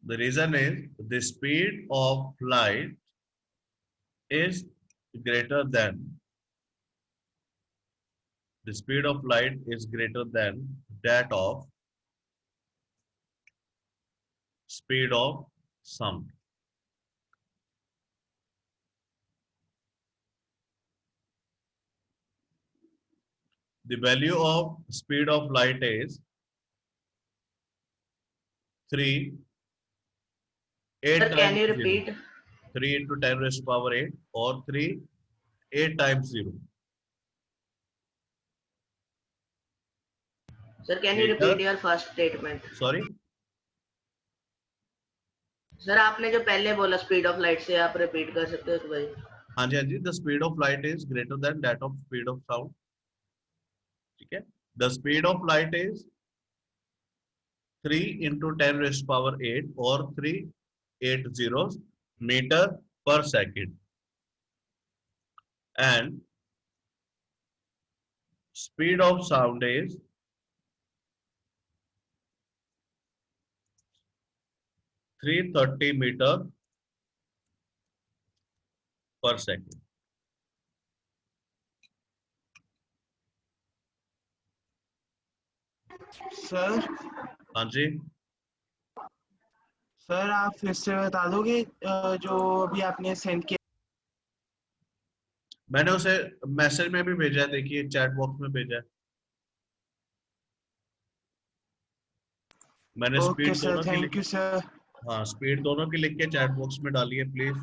The reason is the speed of light is greater than that of speed of sound. The value of speed of light is 3 8 Sir, can times you 0. repeat? 3 into 10 raised to power 8 or 3 8 times 0 Sir, can you repeat meter. your first statement? Sorry. Sir आपने जो पहले बोला speed of light से आप repeat कर सकते हो तो भाई. हाँ जी, हाँ जी, the speed of light is greater than that of speed of sound. ठीक है, the speed of light is 3 into 10 raised to power 8 or 380 meter per second, and speed of sound is 330 meter per second. Sir हाँ जी, sir आप फिर से बता दोगे जो अभी आपने सेंड किया. मैंने उसे मैसेज में भी भेजा है, देखिए चैट बॉक्स में भेजा है. मैंने ओके स्पीड सर, दोनों की लिख थैंक यू सर. हाँ, स्पीड दोनों की लिख के चैट बॉक्स में डालिए प्लीज.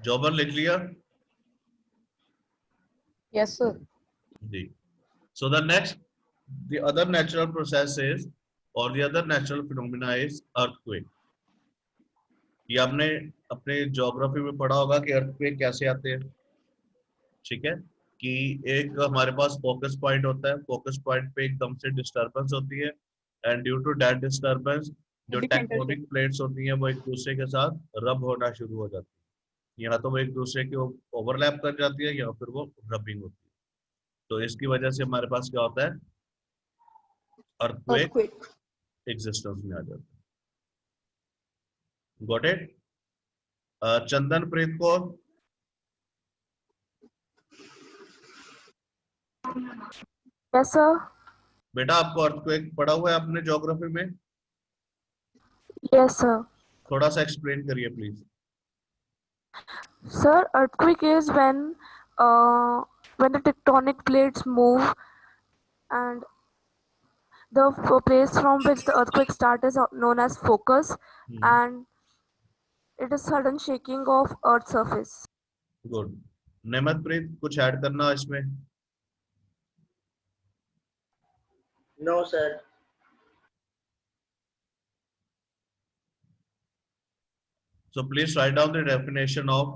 जॉबर लिख लिया Yes, sir. Ji. So the next, the other natural process is, or the other natural phenomena is earthquake. ये आपने अपने ज्योग्राफी में पढ़ा होगा कि अर्थक्वेक कैसे आते हैं. ठीक है, कि एक हमारे पास फोकस पॉइंट होता है, फोकस पॉइंट पे एकदम से डिस्टरबेंस होती है, and due to that disturbance जो टेक्टोनिक प्लेट्स होती हैं वो एक दूसरे के साथ रब होना शुरू हो जाती है. या तो वो एक दूसरे के ओवरलैप कर जाती है या फिर वो रबिंग होती है. तो इसकी वजह से हमारे पास क्या होता है, अर्थक्वेक Earthquake. एग्जिस्टेंस में आ जाता है. Got it. Chandan Preet Kaur, Yes, sir. बेटा आपको अर्थक्वेक पढ़ा हुआ है आपने ज्योग्राफी में, Yes, sir. थोड़ा सा एक्सप्लेन करिए please. Sir, earthquake is when the tectonic plates move, and the place from which the earthquake starts is known as focus, and it is sudden shaking of Earth's surface. Good. Nemat Preet कुछ add करना इसमें. No sir. So please write down the definition of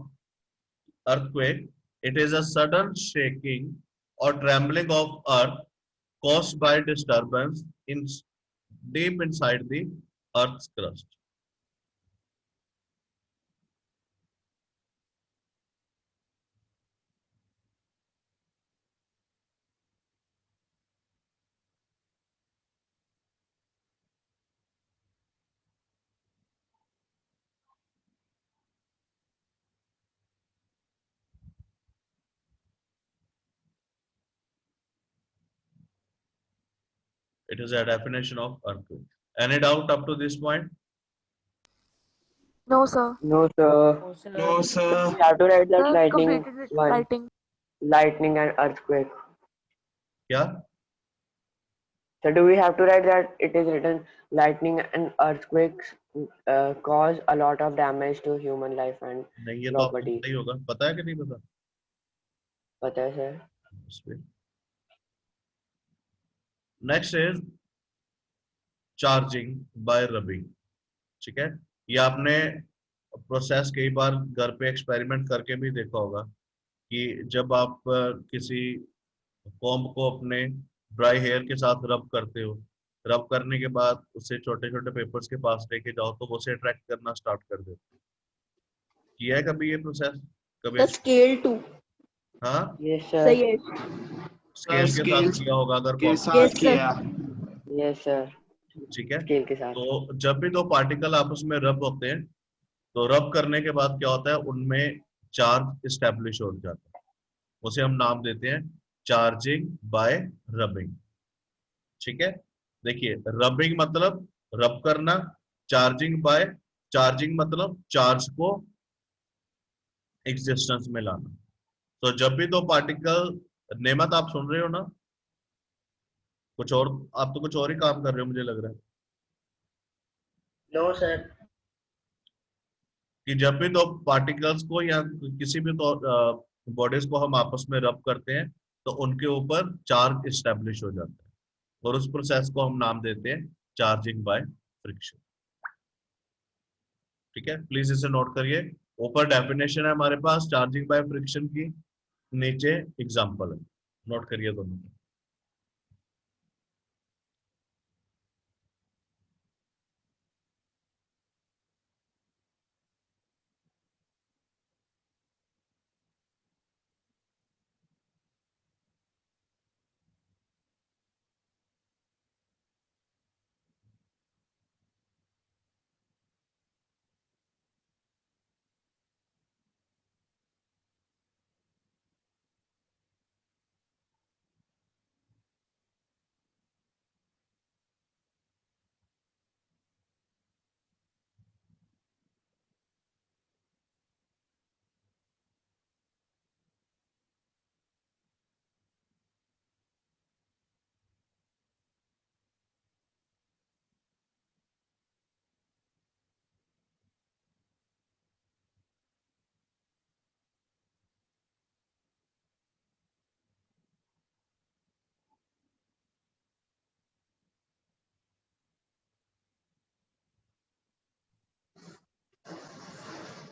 earthquake. It is a sudden shaking or trembling of earth caused by disturbance in deep inside the earth's crust. It is a definition of earthquake. Any doubt up to this point? No, sir. No, sir. No sir. We have to write that Sir lightning completed it one. writing. Lightning and earthquake. क्या? So do we have to write that it is written lightning and earthquakes cause a lot of damage to human life and नहीं, ये तो आपको property? पता ही होगा. पता है कि नहीं पता? पता है sir. Next is charging by rubbing. ठीक है, ये आपने प्रोसेस कई बार घर पे एक्सपेरिमेंट करके भी देखा होगा कि जब आप किसी कॉम्ब को अपने ड्राई हेयर के साथ रब करते हो, रब करने के बाद उसे छोटे छोटे पेपर्स के पास लेके जाओ तो वो उसे अट्रैक्ट करना स्टार्ट कर देते हैं। किया है कभी ये प्रोसेस? कभी? The scale too. हाँ, Yes, sir. सही है. स्केल के साथ स्केल्स किया होगा अगर के कॉम्ब। साथ Yes, sir. किया। Yes, sir. ठीक है। स्केल के साथ. तो जब भी दो पार्टिकल आपस में रब होते हैं तो रब करने के बाद क्या होता है, उनमें चार्ज स्टैब्लिश हो जाता है। उसे हम नाम देते हैं चार्जिंग बाय रबिंग। ठीक है। देखिए, रबिंग मतलब रब करना, चार्जिंग बाय, चार्जिंग मतलब चार्ज को एग्जिस्टेंस में लाना। तो जब भी दो पार्टिकल, नेमत आप सुन रहे हो ना? कुछ और, आप तो कुछ और ही काम कर रहे हो मुझे लग रहा है। No sir. कि जब भी दो पार्टिकल्स को या किसी भी दो बॉडीज को हम आपस में रब करते हैं तो उनके ऊपर चार्ज स्टैब्लिश हो जाता है, और उस प्रोसेस को हम नाम देते हैं चार्जिंग बाय फ्रिक्शन। ठीक है, प्लीज इसे नोट करिए। ऊपर डेफिनेशन है हमारे पास चार्जिंग बाय फ्रिक्शन की, नीचे एग्जांपल है, नोट करिए दोनों।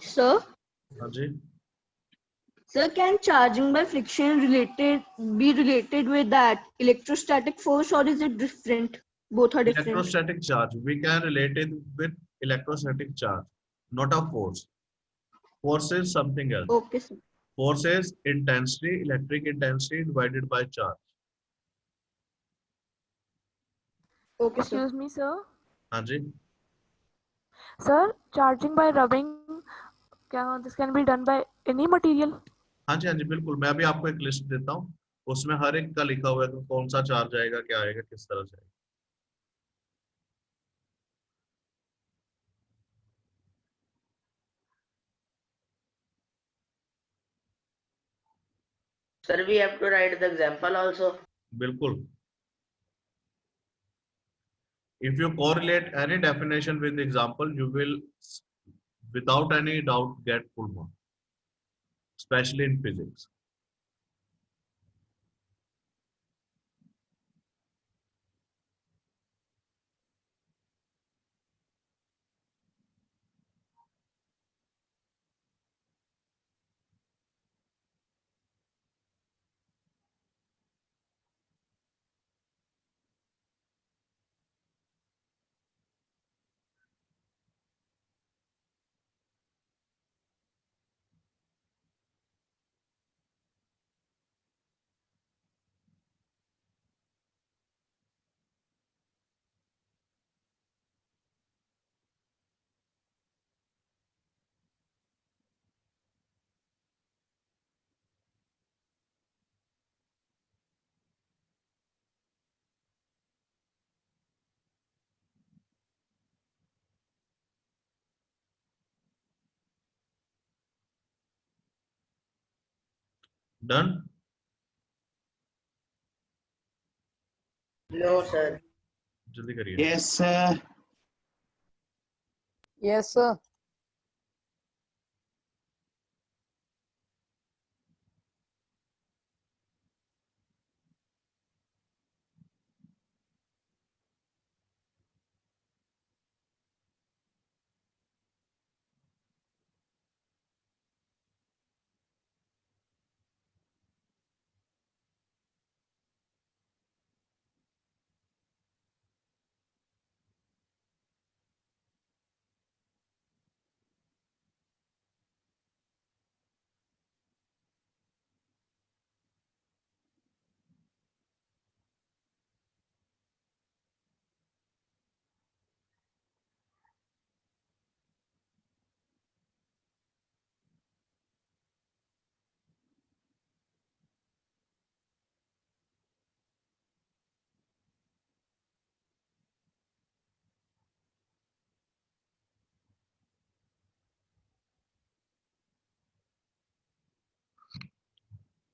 Sir, हाँ जी। sir, can charging by friction be related with that electrostatic force, or is it different? Both are different. Electrostatic charge, we can relate it with electrostatic charge, not a force. Force is something else. Okay, sir. Force is intensity, electric intensity divided by charge. Okay, sir. Excuse me, sir. हाँ जी। Sir, charging by rubbing, this can be done by any material? हाँ जी, हाँ जी, बिल्कुल। मैं अभी आपको एक list देता हूँ, उसमें हर एक का लिखा हुआ है कि कौन सा चार्ज आएगा, क्या आएगा, किस तरह से आएगा। Sir, we have to write the example also. बिल्कुल। If you correlate any definition with example, you will without any doubt get full mark, especially in physics. Done? No sir. जल्दी करिए। Yes sir. Yes, sir.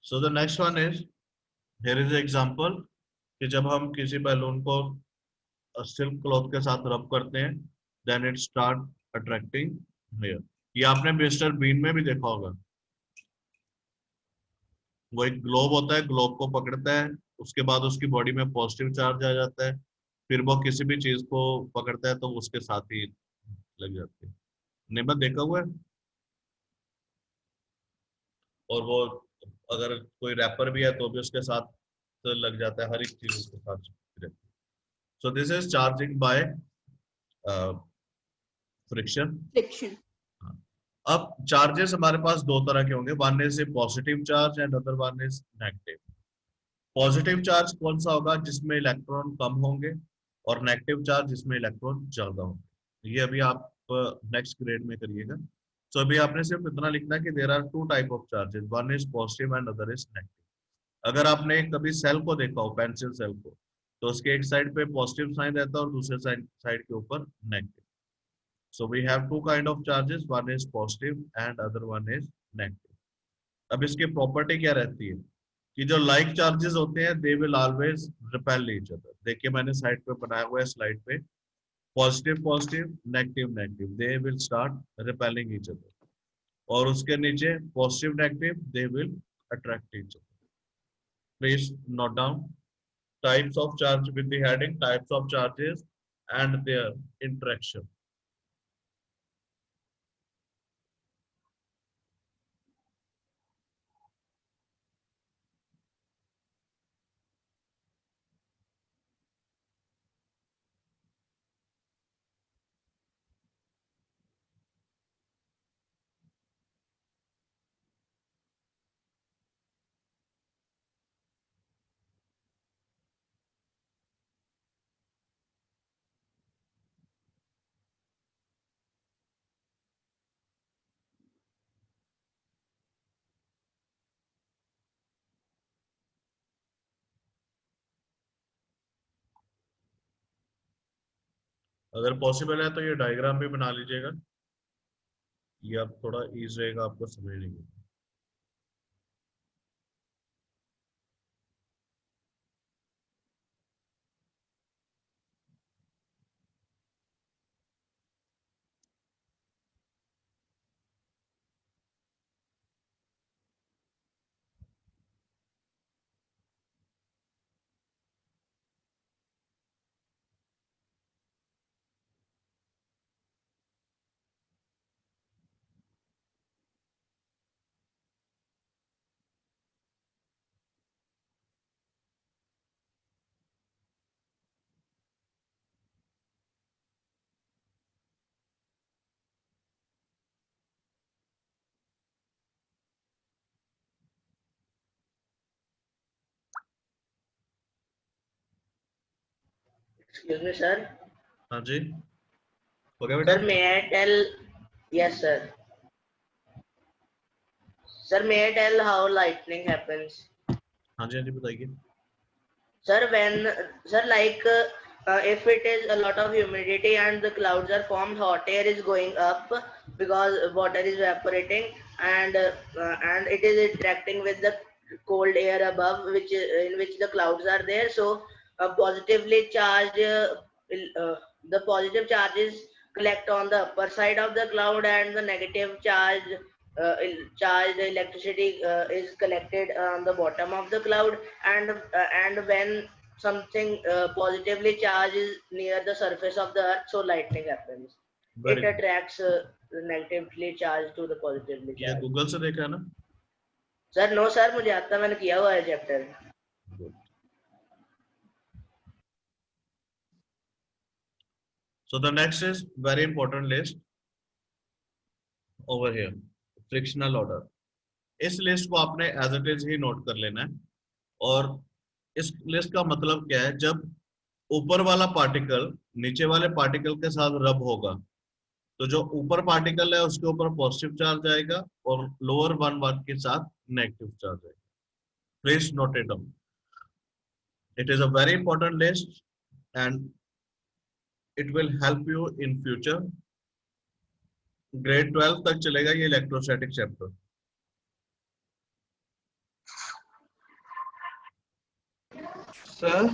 So the next one is, here is an example कि जब हम किसी balloon को silk cloth के साथ रब करते हैं, then it start attracting here. ये आपने मिस्टर बीन में भी देखा होगा, वो एक ग्लोब होता है, ग्लोब को पकड़ता है, उसके बाद उसकी बॉडी में पॉजिटिव चार्ज आ जाता है, फिर वो किसी भी चीज को पकड़ता है तो उसके साथ ही लग जाती है। नियमित देखा हुआ है। और वो अगर कोई रैपर भी है तो भी उसके साथ लग जाता है, हर एक चीज उसके साथ रहती है। So this is charging by friction. Friction. अब चार्जेस हमारे पास दो तरह के होंगे, one is positive charge and other one is negative. Positive charge कौन सा होगा? जिसमें इलेक्ट्रॉन कम होंगे, और नेगेटिव चार्ज जिसमें इलेक्ट्रॉन ज्यादा होंगे। ये अभी आप नेक्स्ट ग्रेड में करिएगा। सो अभी आपने सिर्फ इतना लिखना है कि there are two type of charges, one is positive and other is negative. अगर आपने कभी सेल को देखा हो, पेंसिल सेल को, तो उसके एक साइड पे पॉजिटिव साइन रहता है और दूसरे साइड के ऊपर negative. So we have two kind of charges, one is positive and other one is negative. अब इसकी प्रॉपर्टी क्या रहती है कि जो लाइक चार्जेस होते हैं they will always repel each other। देखिए मैंने साइड पे बनाया हुआ है, स्लाइड पे, positive positive, negative negative, they will start repelling each other। और उसके नीचे positive negative, they will attract each other। Please note down types of charge with the heading types of charges and their interaction। अगर possible है तो ये diagram भी बना लीजिएगा, ये अब थोड़ा ईज रहेगा आपको समझने में। Excuse me, sir. हाँ जी, हो गया बेटा? Sir, may I tell? Yes, sir. Sir, may I tell how lightning happens? हाँ जी बताइए। Sir, if it is a lot of humidity and the clouds are formed, hot air is going up because water is evaporating, and it is interacting with the cold air above, in which the clouds are there. So positively charged, the positive charges collect on the upper side of the cloud, and the negative charged electricity is collected on the bottom of the cloud. And when something positively charged is near the surface of the earth, so lightning happens. It attracts negatively charged to the positively ये charged. Google से देखा है ना? Sir no sir, मुझे आता, मैंने किया हुआ है chapter. So the next is very important list over here, frictional order। इस लिस्ट को आपने एज इट इज ही नोट कर लेना है। और इस लिस्ट का मतलब क्या है? जब ऊपर वाला पार्टिकल नीचे वाले पार्टिकल के साथ रब होगा, तो जो ऊपर पार्टिकल है उसके ऊपर पॉजिटिव चार्ज आएगा और लोअर वन के साथ नेगेटिव चार्ज आएगा। Please note it down. It is a very important list and it will help you in future। grade 12 तक चलेगा ये इलेक्ट्रोस्टैटिक चैप्टर। सर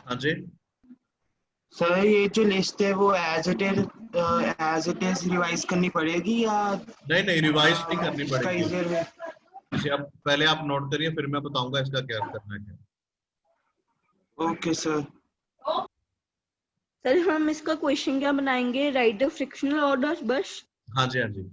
हाँ जी, सर ये जो लिस्ट है वो एज इट इज रिवाइज करनी पड़ेगी या नहीं नहीं, रिवाइज नहीं करनी इसका पड़ेगी। Easier way? इसे आप पहले आप नोट करिए, फिर मैं बताऊंगा इसका क्या करना है क्या। Okay sir. सर हम इसका क्वेश्चन क्या बनाएंगे? राइट द फ्रिक्शनल ऑर्डर बस। हाँ जी, हाँ जी।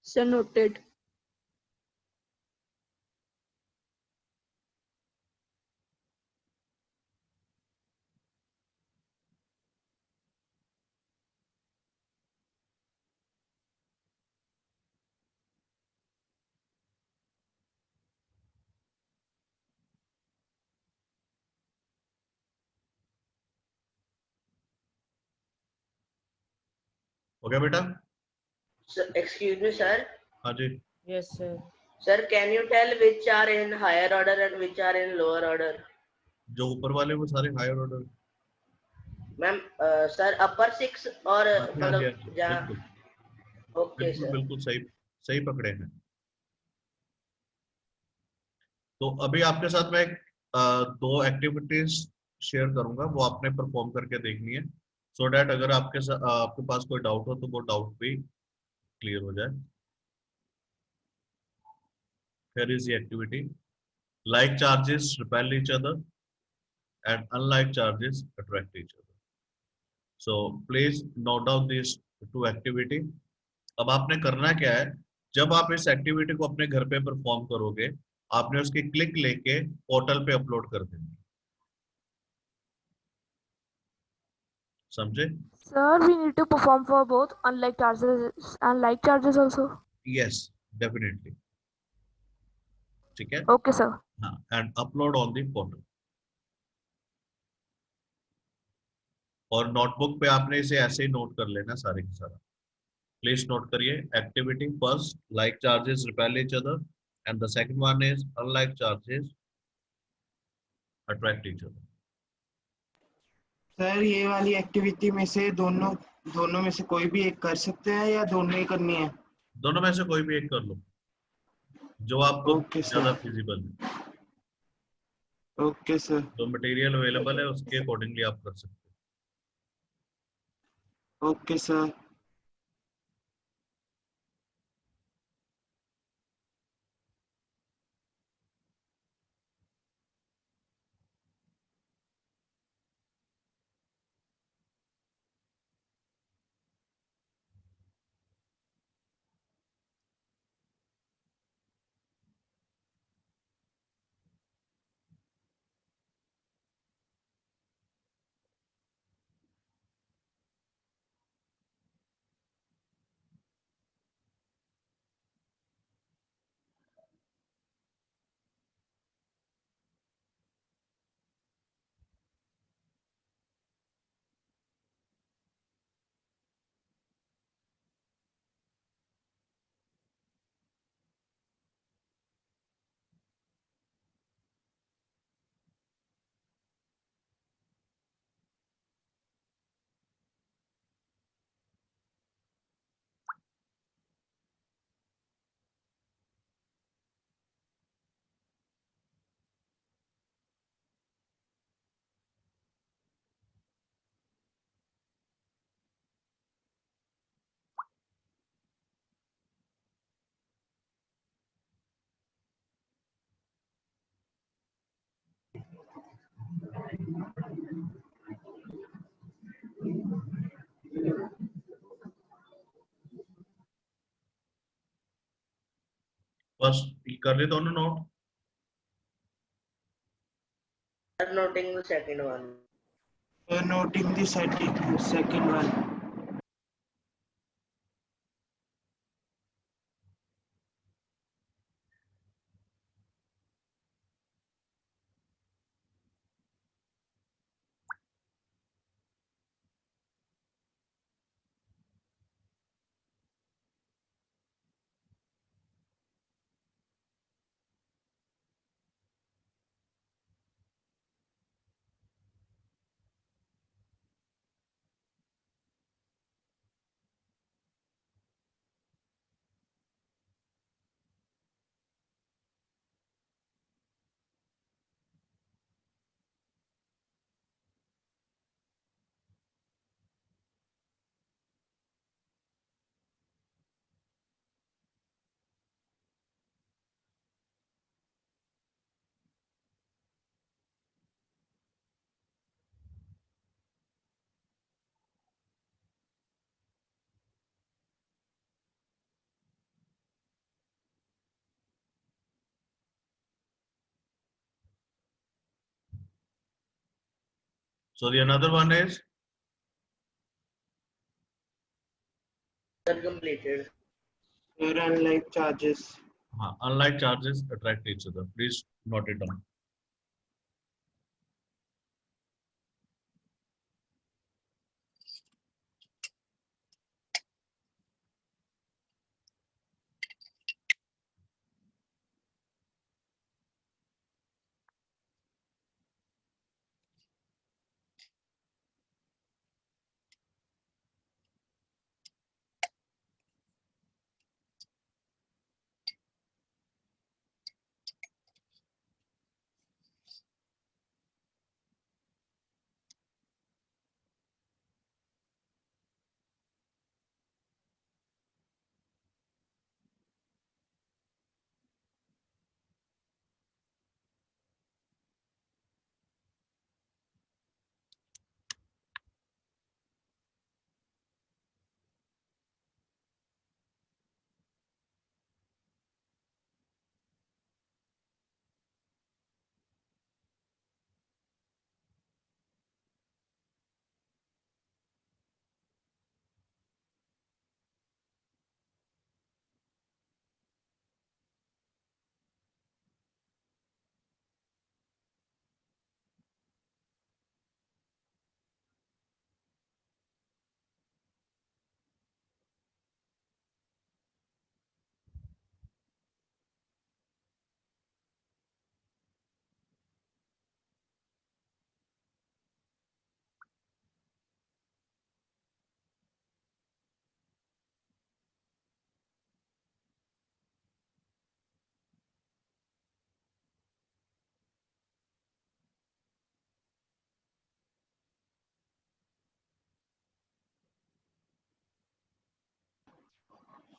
Sir noted. हो गया बेटा? Excuse me, sir. हाँ जी। Yes, sir. Sir, can you tell which are in higher order and which are in lower order? जो ऊपर वाले वो सारे हायर ऑर्डर। मैम सर अपर 6 और हाँ जी, हाँ जी, हाँ मतलब जी, जहाँ। बिल्कुल ओके बिल्कुल सर। बिल्कुल सही, सही पकड़े हैं। तो अभी आपके साथ मैं दो एक्टिविटीज शेयर करूंगा, वो आपने परफॉर्म करके देखनी है, सो डैट अगर आपके पास कोई डाउट हो तो वो डाउट भी क्लियर हो जाए। Here is the activity. Like charges repel each other and unlike charges attract each other. So please note down these two activity. अब आपने करना क्या है, जब आप इस एक्टिविटी को अपने घर पे परफॉर्म करोगे, आपने उसकी क्लिक लेके पोर्टल पे अपलोड कर देनी। समझे? Sir, we need to perform for both unlike charges and like charges also. Yes, definitely. ठीक है। Okay, sir. हाँ, and upload on the portal. और नोटबुक पे आपने इसे ऐसे ही नोट कर लेना सारे के सारा। प्लीज नोट करिए, activity first, like charges repel each other, and the second one is unlike charges attract each other. Sir ये वाली एक्टिविटी में से दोनों दोनों में से कोई भी एक कर सकते हैं या दोनों ही करनी है? दोनों में से कोई भी एक कर लो, जो आपको ओके ज्यादा सर। फिजिबल है। Okay sir. जो मटेरियल अवेलेबल है उसके अकॉर्डिंगली आप कर सकते ओके सर। फर्स्ट कर रहे दोनों note. I'm noting the second one. Noting the second one. So the another one is Completed. Sir, unlike charges. unlike charges attract each other. Please note it down.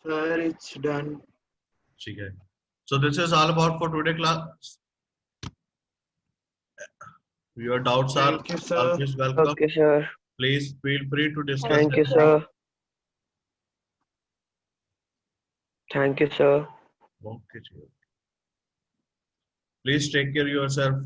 Sir, it's done. ठीक है. So this is all about for today class. Your doubts are Thank you, sir. always welcome. Okay, sir. Please feel free to discuss Thank them. you, sir. Thank you, sir. Okay. Please take care of yourself.